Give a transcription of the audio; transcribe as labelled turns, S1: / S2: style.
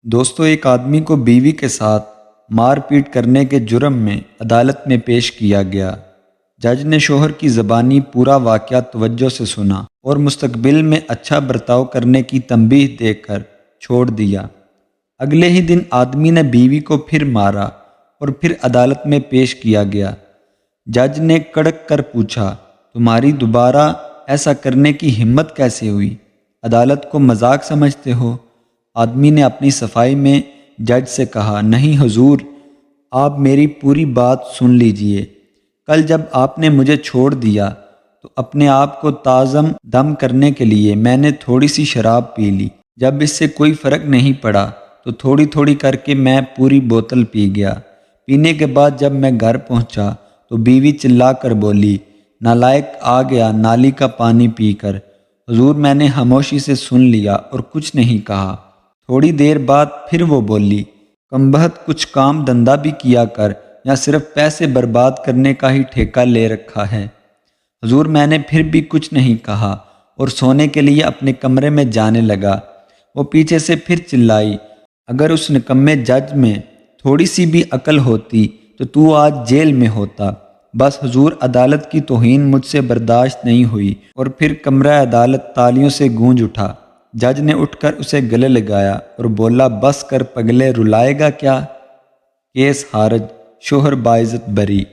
S1: دوستو، ایک آدمی کو بیوی کے ساتھ مار پیٹ کرنے کے جرم میں عدالت میں پیش کیا گیا۔ جج نے شوہر کی زبانی پورا واقعہ توجہ سے سنا اور مستقبل میں اچھا برتاؤ کرنے کی تنبیہ دے کر چھوڑ دیا۔ اگلے ہی دن آدمی نے بیوی کو پھر مارا اور پھر عدالت میں پیش کیا گیا۔ جج نے کڑک کر پوچھا، تمہاری دوبارہ ایسا کرنے کی ہمت کیسے ہوئی؟ عدالت کو مذاق سمجھتے ہو؟ آدمی نے اپنی صفائی میں جج سے کہا، نہیں حضور، آپ میری پوری بات سن لیجئے۔ کل جب آپ نے مجھے چھوڑ دیا تو اپنے آپ کو تازم دم کرنے کے لیے میں نے تھوڑی سی شراب پی لی۔ جب اس سے کوئی فرق نہیں پڑا تو تھوڑی تھوڑی کر کے میں پوری بوتل پی گیا۔ پینے کے بعد جب میں گھر پہنچا تو بیوی چلا کر بولی، نالائق آ گیا نالی کا پانی پی کر۔ حضور، میں نے خاموشی سے سن لیا اور کچھ نہیں کہا۔ تھوڑی دیر بعد پھر وہ بولی، کمبخت، کچھ کام دھندا بھی کیا کر، یا صرف پیسے برباد کرنے کا ہی ٹھیکہ لے رکھا ہے؟ حضور، میں نے پھر بھی کچھ نہیں کہا اور سونے کے لیے اپنے کمرے میں جانے لگا۔ وہ پیچھے سے پھر چلائی، اگر اس نکمے جج میں تھوڑی سی بھی عقل ہوتی تو آج جیل میں ہوتا۔ بس حضور، عدالت کی توہین مجھ سے برداشت نہیں ہوئی اور پھر کمرہ عدالت تالیوں سے گونج اٹھا۔ جج نے اٹھ کر اسے گلے لگایا اور بولا، بس کر پگلے، رلائے گا کیا؟ کیس خارج، شوہر باعزت بری۔